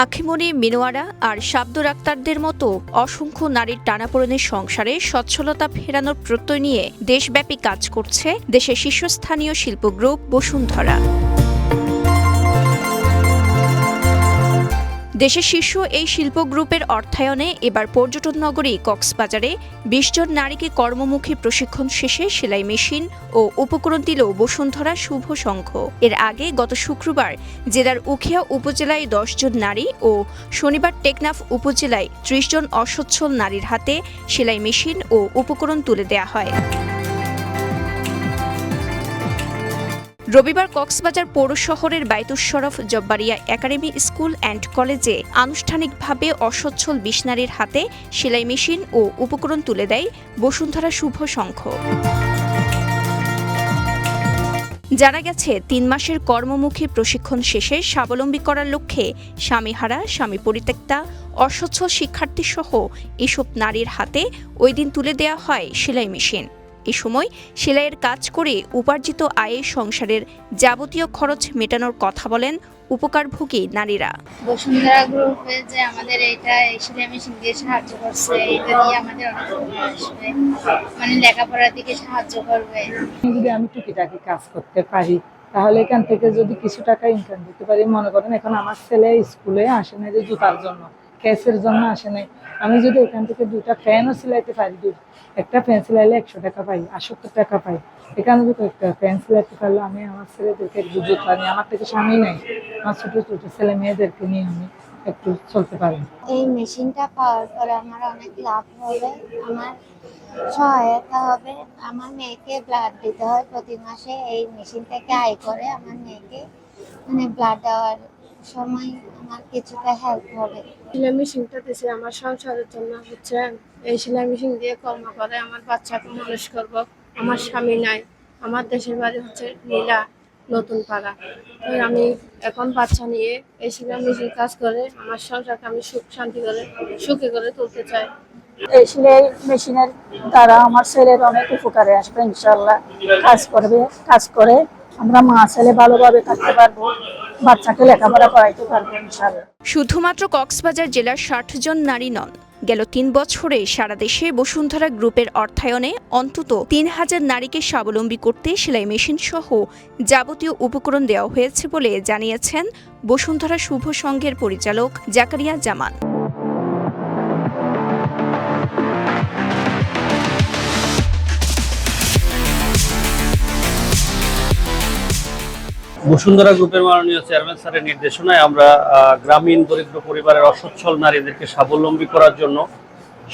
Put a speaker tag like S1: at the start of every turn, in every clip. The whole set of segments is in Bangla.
S1: আখিমনি, মিনোয়ারা আর শাব্দুর আক্তারদের মতো অসংখ্য নারীর টানাপোড়েনের সংসারে সচ্ছলতা ফেরানোর প্রত্যয় নিয়ে দেশব্যাপী কাজ করছে দেশের শীর্ষস্থানীয় শিল্প গ্রুপ বসুন্ধরা। দেশের শীর্ষ এই শিল্প গ্রুপের অর্থায়নে এবার পর্যটন নগরী কক্সবাজারে ২০ জন নারীকে কর্মমুখী প্রশিক্ষণ শেষে সেলাই মেশিন ও উপকরণ দিল বসুন্ধরা শুভ সংঘ। এর আগে গত শুক্রবার জেলার উখিয়া উপজেলায় ১০ জন নারী ও শনিবার টেকনাফ উপজেলায় ৩০ জন অসচ্ছল নারীর হাতে সেলাই মেশিন ও উপকরণ তুলে দেয়া হয়। রবিবার কক্সবাজার পৌর শহরের বায়তুশ Shroff Jabbaria academy school and কলেজে আনুষ্ঠানিকভাবে অসচ্ছল ২০ নারীর হাতে সেলাই মেশিন ও উপকরণ তুলে দেয় বসুন্ধরা শুভ সংঘ। জানা গেছে ৩ মাসের কর্মমুখী প্রশিক্ষণ শেষে স্বাবলম্বী করার লক্ষ্যে স্বামীহারা, স্বামী পরিত্যক্তা, অসচ্ছল শিক্ষার্থীসহ এসব নারীর হাতে ওই দিন তুলে দেয়া হয় সেলাই মেশিন। এ সময় সেলাইয়ের কাজ করে উপার্জিত আয়ে সংসারের যাবতীয় খরচ মেটানোর কথা বলেন উপকারভোগী নারীরা।
S2: বসুন্ধরা গ্রুপে যে আমাদের এটা সেলাই মেশিন দিয়ে সাহায্য করছে, এটা দিয়ে আমাদের অনেক উপকার আসবে, মানে লেখাপড়ার দিকে সাহায্য করবে।
S3: যদি আমি টুকিটাকি কাজ করতে পারি তাহলে এখান থেকে যদি কিছু টাকা ইনকাম করতে পারি। মনে করেন এখন আমার ছেলে স্কুলে আসে না যে জুতার জন্য, ক্যাশের জন্য আসে নাই, আমি যদি এখান থেকে 2টা ফ্যানও সিলাইতে পারি, একটা ফ্যান সিলাইলে 100 টাকা পাই, 78 টাকা পাই। এখানে যদি একটা ফ্যান সিলাইতে পারলে আমি আমার ছেলেদেরকে একটু জুতা নিয়ে, আমার থেকে স্বামী নেই, আমার ছোট ছোট ছেলে মেয়েদেরকে নিয়ে আমি একটু চলতে পারি।
S2: এই মেশিনটা পাওয়ার পরে আমার অনেক লাভ হবে, আমার সহায়তা হবে। আমার মেয়েকে ব্লাড দিতে হয় প্রতি মাসে, এই মেশিন থেকে আয় করে আমার মেয়েকে মানে ব্লাড দেওয়ার সময় আমার কিছুটা হেল্প হবে।
S4: সেলাই মেশিনটা দিয়েছে আমার সংসারের জন্য, হচ্ছে এই সেলাই মেশিন দিয়ে কর্ম করে আমার বাচ্চাকে মানুষ করব। আমার স্বামী নাই, আমার দেশের বাড়ি হচ্ছে নীলা নতুন পাড়া। তো আমি এখন বাচ্চা নিয়ে এই সেলাই মেশিন কাজ করে আমার সংসারকে আমি সুখ শান্তি করে সুখী করে তুলতে চাই।
S3: এই সেলাই মেশিনের দ্বারা আমার ছেলের অনেক উপকারে আসবে ইনশাল্লাহ। কাজ করে আমরা মা ছেলে ভালোভাবে থাকতে পারবো, বাচ্চাকে লেখাপড়া করাইতে পারবো ইনশাল্লাহ।
S1: শুধুমাত্র কক্সবাজার জেলার ৬০ জন নারী নন, গেল ৩ বছরে সারা দেশে বসুন্ধরা গ্রুপের অর্থায়নে অন্তত ৩,০০০ নারীকে স্বাবলম্বী করতে সেলাই মেশিন সহ যাবতীয় উপকরণ দেওয়া হয়েছে বলে জানিয়েছেন বসুন্ধরা শুভ সংঘের পরিচালক জাকারিয়া জামান।
S5: বসুন্ধরা গ্রুপের মাননীয় চেয়ারম্যান স্যারের নির্দেশনায় আমরা গ্রামীণ দরিদ্র পরিবারের অসচ্ছল নারীদেরকে স্বাবলম্বী করার জন্য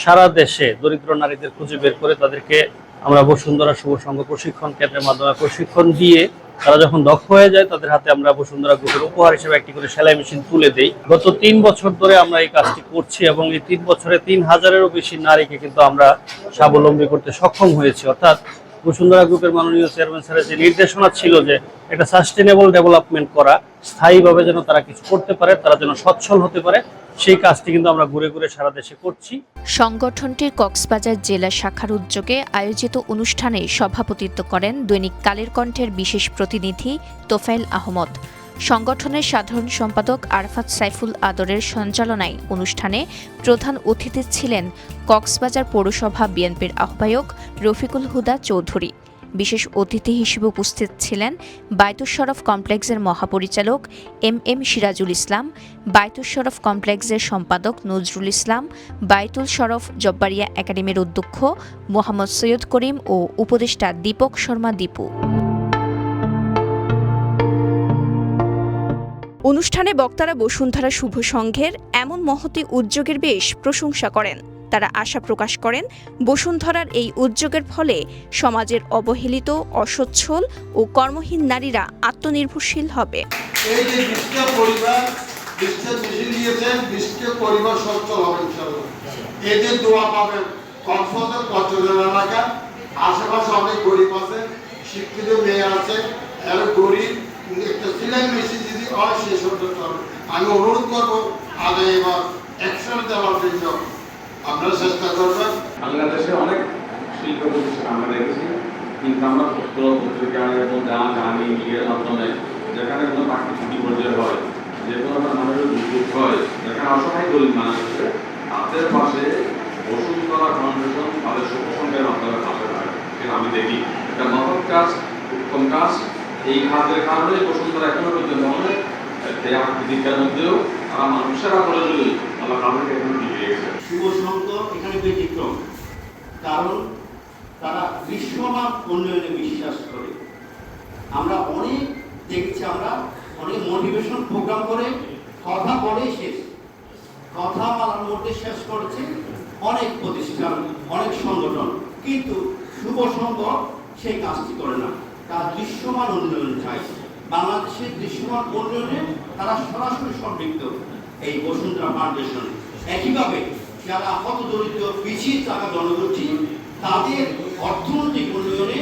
S5: সারা দেশে দরিদ্র নারীদের খুঁজে বের করে তাদেরকে আমরা বসুন্ধরা শুভ সংঘ প্রশিক্ষণ কেন্দ্রের মাধ্যমে প্রশিক্ষণ দিয়ে তারা যখন দক্ষ হয়ে যায় তাদের হাতে আমরা বসুন্ধরা গ্রুপের উপহার হিসেবে একটি করে সেলাই মেশিন তুলে দেই। গত ৩ বছর ধরে আমরা এই কাজটি করছি এবং এই ৩ বছরে ৩,০০০-এরও বেশি নারীকে কিন্তু আমরা স্বাবলম্বী করতে সক্ষম হয়েছি। অর্থাৎ বসুন্ধরা গ্রুপের মাননীয় চেয়ারম্যান স্যারের যে নির্দেশনা ছিল যে একটা সাস্টেনেবল ডেভেলপমেন্ট করা, স্থায়ীভাবে যেন তারা কিছু করতে পারে, তারা যেন সচ্ছল হতে পারে, সেই কাজটি কিন্তু আমরা ঘুরে ঘুরে সারা দেশে করছি।
S1: সংগঠনটির কক্সবাজার জেলা শাখার উদ্যোগে আয়োজিত অনুষ্ঠানে সভাপতিত্ব করেন দৈনিক কালের কণ্ঠের বিশেষ প্রতিনিধি তোফায়েল আহমদ। সংগঠনের সাধারণ সম্পাদক আরাফাত সাইফুল আদরের সঞ্চালনায় অনুষ্ঠানে প্রধান অতিথি ছিলেন কক্সবাজার পৌরসভা বিএনপির আহ্বায়ক রফিকুল হুদা চৌধুরী। বিশেষ অতিথি হিসেবে উপস্থিত ছিলেন বায়তুশ শরফ কমপ্লেক্সের মহাপরিচালক এম সিরাজুল ইসলাম, বায়তুশ শরফ কমপ্লেক্সের সম্পাদক নজরুল ইসলাম, বায়তুল শরফ জব্বারিয়া একাডেমির অধ্যক্ষ মোহাম্মদ সৈয়দ করিম ও উপদেষ্টা দীপক শর্মা দীপু। অনুষ্ঠানে বক্তারা বসুন্ধরা শুভ সংঘের এমন মহতী উদ্যোগের বেশ প্রশংসা করেন। তারা আশা প্রকাশ করেন বসুন্ধরার এই উদ্যোগের ফলে সমাজের অবহেলিত, অসচ্ছল ও কর্মহীন নারীরা আত্মনির্ভরশীল হবে।
S6: এই যে 20টা পরিবার 20টা মেশিন দিয়েছেন, 20টা পরিবার সচ্ছল হবে ইনশাআল্লাহ। এই যে দোয়া পাবেন কক্সবাজার পর্যটন এলাকা আশেপাশে অনেক গরিব আছে, শিক্ষিত মেয়ে আছে, আর গরিব একটা সেলাই মেশিন যদি হয় সে সচ্ছল হবে। আমি অনুরোধ করবো আগে এবার অ্যাকশন দেওয়ার জন্য আপনারা চেষ্টা করবেন।
S7: বাংলাদেশে অনেক শিল্প প্রতিষ্ঠান আমরা দেখেছি, কিন্তু আমরা পত্রিকা এবং জানি মিডিয়ার মাধ্যমে যেখানে কোনো পার্টি ছুটি পর্যায়ে হয় যে কোনো একটা মানুষের দুর্যোগ হয়, যেখানে অসহায় গরিব মানুষ আছে, তাদের পাশে বসুন্ধরা ফাউন্ডেশন তাদের শুভসংখ্যার মাধ্যমে পাশে থাকে। এটা আমি দেখি এটা মহৎ কাজ, উত্তম কাজ। এই কাজের কারণে বসুন্ধরা এখনো পর্যন্ত আমাদের জীবিকার মধ্যেও তারা মানুষের আন্দোলনে আল্লাহ তাদেরকে এখন টিকে গেছে।
S8: শুভ সংঘ এখানে ব্যতিক্রম, কারণ তারা দৃশ্যমান উন্নয়নে বিশ্বাস করে। আমরা অনেক দেখছি, আমরা অনেক মোটিভেশন প্রোগ্রাম করে কথা বলে শেষ, কথা বলার মধ্যে শেষ করেছে অনেক প্রতিষ্ঠান, অনেক সংগঠন, কিন্তু শুভ সংঘ সেই কাজটি করে না। তারা দৃশ্যমান উন্নয়ন চায়, বাংলাদেশের দৃশ্যমান উন্নয়নে তারা সরাসরি সম্পৃক্ত এই বসুন্ধরা ফাউন্ডেশন। একইভাবে যারা হত দরিদ্র পিছিয়ে থাকা জনগোষ্ঠী, তাদের অর্থনৈতিক উন্নয়নে,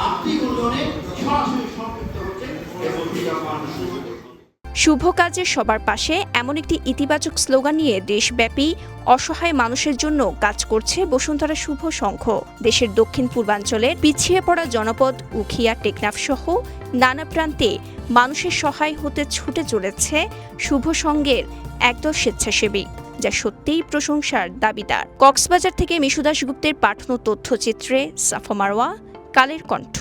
S8: আর্থিক উন্নয়নে সরাসরি সম্পৃক্ত হচ্ছে এই বসুন্ধরা ফাউন্ডেশন।
S1: শুভ কাজে সবার পাশে এমন একটি ইতিবাচক স্লোগান নিয়ে দেশব্যাপী অসহায় মানুষের জন্য কাজ করছে বসুন্ধরা শুভ সংঘ। দেশের দক্ষিণ পূর্বাঞ্চলের পিছিয়ে পড়া জনপদ উখিয়া, টেকনাফ সহ নানা প্রান্তে মানুষের সহায় হতে ছুটে চলেছে শুভ সংঘের একদল স্বেচ্ছাসেবী, যা সত্যিই প্রশংসার দাবিদার। কক্সবাজার থেকে মিশু দাশগুপ্তের পাঠানো তথ্যচিত্রে সাফা মারওয়া, কালের কণ্ঠ।